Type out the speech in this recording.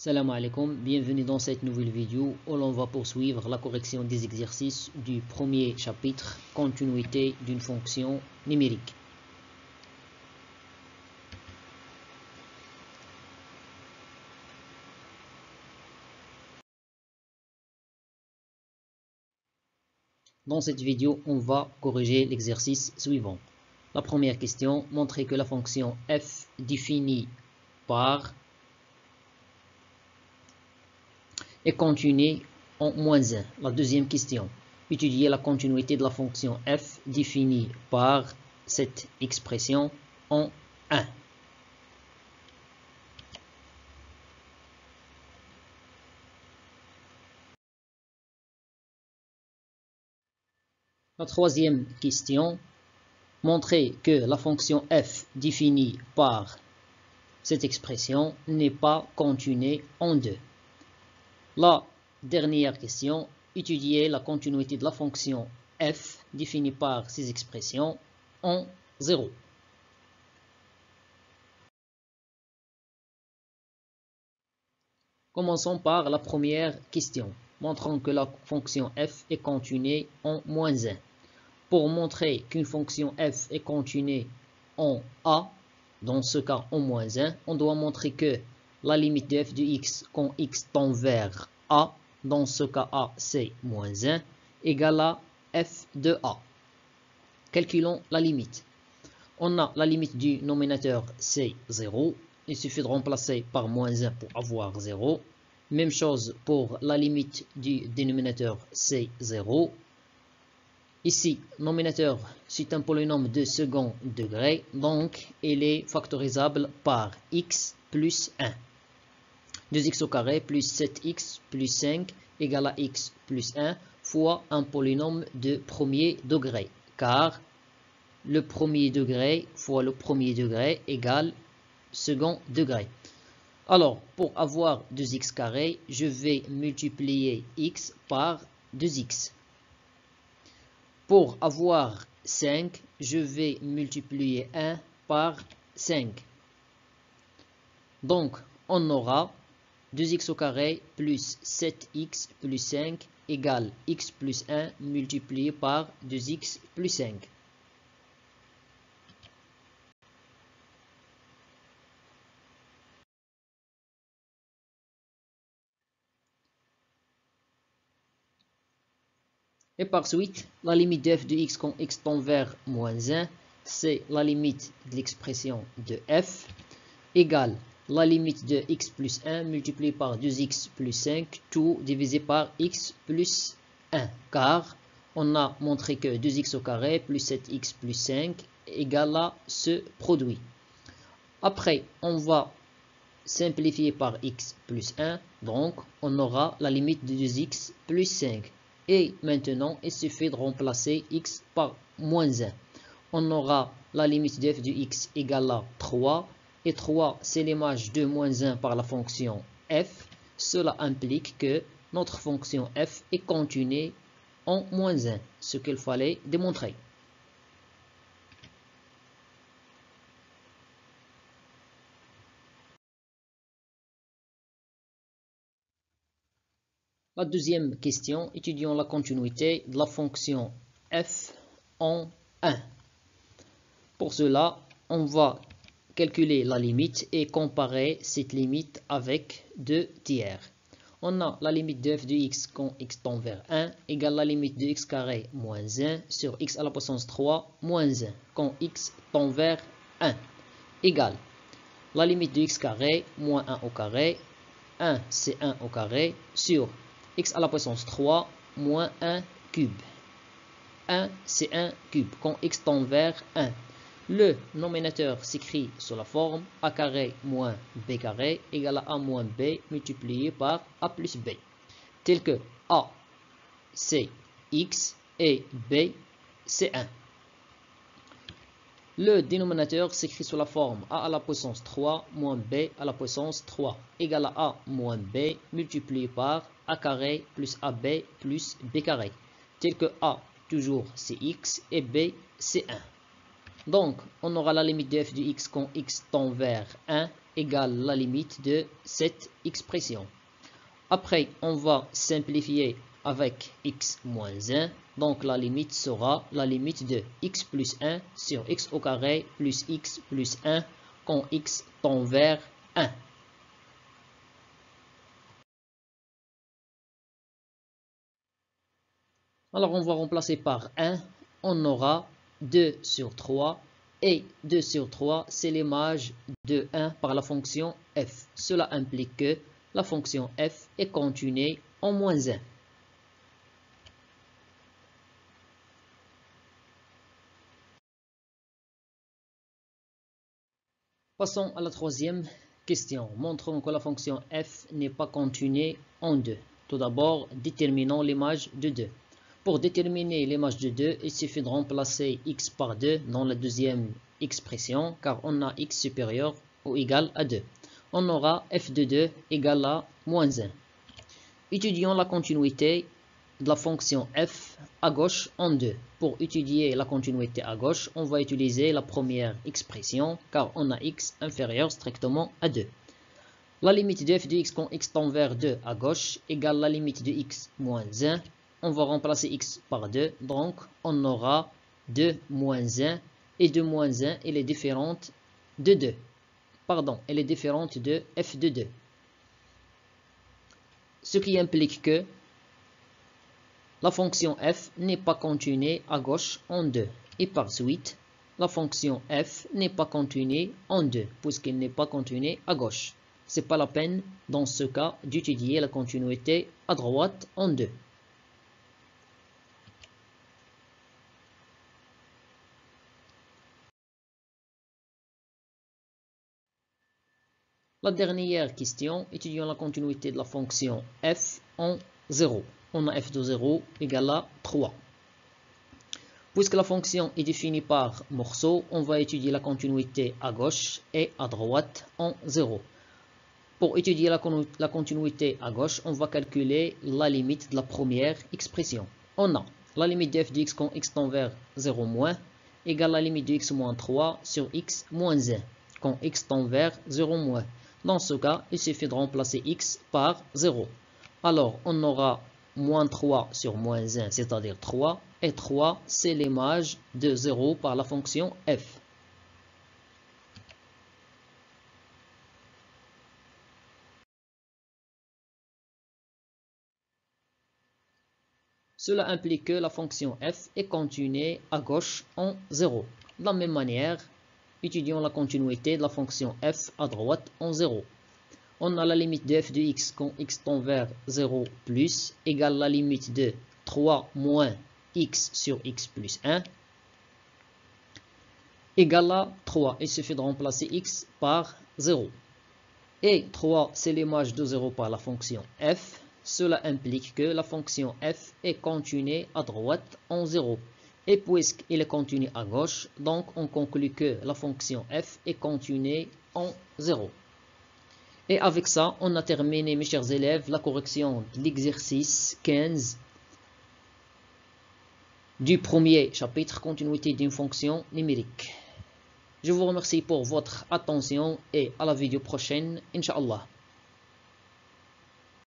Salam alaikum, bienvenue dans cette nouvelle vidéo où l'on va poursuivre la correction des exercices du premier chapitre, continuité d'une fonction numérique. Dans cette vidéo, on va corriger l'exercice suivant. La première question, montrer que la fonction f définie par est continue en -1. La deuxième question, étudier la continuité de la fonction f définie par cette expression en 1. La troisième question, montrer que la fonction f définie par cette expression n'est pas continue en 2. La dernière question, étudier la continuité de la fonction f définie par ces expressions en 0. Commençons par la première question, montrant que la fonction f est continue en -1. Pour montrer qu'une fonction f est continue en a, dans ce cas en -1, on doit montrer que la limite de f de x quand x tend vers a, dans ce cas a c'est -1, égale à f de a. Calculons la limite. On a la limite du nominateur c'est 0. Il suffit de remplacer par -1 pour avoir 0. Même chose pour la limite du dénominateur c'est 0. Ici, nominateur, c'est un polynôme de second degré, donc il est factorisable par x plus 1. 2x au carré plus 7x plus 5 égale à x plus 1 fois un polynôme de premier degré, car le premier degré fois le premier degré égale second degré. Alors, pour avoir 2x carré, je vais multiplier x par 2x. Pour avoir 5, je vais multiplier 1 par 5. Donc, on aura 2x au carré plus 7x plus 5 égale x plus 1 multiplié par 2x plus 5. Et par suite, la limite de f de x quand x tend vers -1, c'est la limite de l'expression de f égale la limite de x plus 1 multiplié par 2x plus 5, tout divisé par x plus 1, car on a montré que 2x au carré plus 7x plus 5 égale à ce produit. Après, on va simplifier par x plus 1, donc on aura la limite de 2x plus 5. Et maintenant, il suffit de remplacer x par -1. On aura la limite de f de x égale à 3. Et 3, c'est l'image de -1 par la fonction f. Cela implique que notre fonction f est continue en -1, ce qu'il fallait démontrer. La deuxième question, étudions la continuité de la fonction f en 1. Pour cela, on va calculer la limite et comparer cette limite avec 2 tiers. On a la limite de f de x quand x tend vers 1 égale la limite de x carré moins 1 sur x à la puissance 3 moins 1 quand x tend vers 1 égale la limite de x carré moins 1 au carré, 1 c'est 1 au carré, sur x à la puissance 3 moins 1 cube. 1 c'est 1 cube quand x tend vers 1. Le nominateur s'écrit sous la forme a carré moins b carré égale à a moins b multiplié par a plus b, tel que a c'est x et b c'est 1. Le dénominateur s'écrit sous la forme a à la puissance 3 moins b à la puissance 3 égale à a moins b multiplié par a carré plus ab plus b carré, tel que a toujours c'est x et b c'est 1. Donc, on aura la limite de f de x quand x tend vers 1 égale la limite de cette expression. Après, on va simplifier avec x moins 1. Donc la limite sera la limite de x plus 1 sur x au carré plus x plus 1 quand x tend vers 1. Alors on va remplacer par 1. On aura 2 sur 3. Et 2 sur 3, c'est l'image de 1 par la fonction f. Cela implique que la fonction f est continue en moins 1. Passons à la troisième question. Montrons que la fonction f n'est pas continue en 2. Tout d'abord, déterminons l'image de 2. Pour déterminer l'image de 2, il suffit de remplacer x par 2 dans la deuxième expression, car on a x supérieur ou égal à 2. On aura f de 2 égale à moins 1. Étudions la continuité de la fonction f à gauche en 2. Pour étudier la continuité à gauche, on va utiliser la première expression, car on a x inférieur strictement à 2. La limite de f de x quand x tend vers 2 à gauche égale la limite de x moins 1. On va remplacer x par 2, donc on aura 2 moins 1, et 2 moins 1, elle est différente de 2. Pardon, elle est différente de f de 2. Ce qui implique que la fonction f n'est pas continue à gauche en 2. Et par suite, la fonction f n'est pas continue en 2, puisqu'elle n'est pas continue à gauche. Ce n'est pas la peine, dans ce cas, d'étudier la continuité à droite en 2. La dernière question, étudions la continuité de la fonction f en 0. On a f de 0 égale à 3. Puisque la fonction est définie par morceau, on va étudier la continuité à gauche et à droite en 0. Pour étudier la continuité à gauche, on va calculer la limite de la première expression. On a la limite de f de x quand x tend vers 0 moins égale la limite de x moins 3 sur x moins 1 quand x tend vers 0 moins. Dans ce cas, il suffit de remplacer x par 0. Alors, on aura moins 3 sur moins 1, c'est-à-dire 3. Et 3, c'est l'image de 0 par la fonction f. Cela implique que la fonction f est continue à gauche en 0. De la même manière, étudions la continuité de la fonction f à droite en 0. On a la limite de f de x quand x tend vers 0 plus égale la limite de 3 moins x sur x plus 1 égale à 3. Il suffit de remplacer x par 0. Et 3, c'est l'image de 0 par la fonction f. Cela implique que la fonction f est continue à droite en 0. Et puisqu'il est continu à gauche, donc on conclut que la fonction f est continue en 0. Et avec ça, on a terminé, mes chers élèves, la correction de l'exercice 15 du premier chapitre, continuité d'une fonction numérique. Je vous remercie pour votre attention et à la vidéo prochaine, Inch'Allah.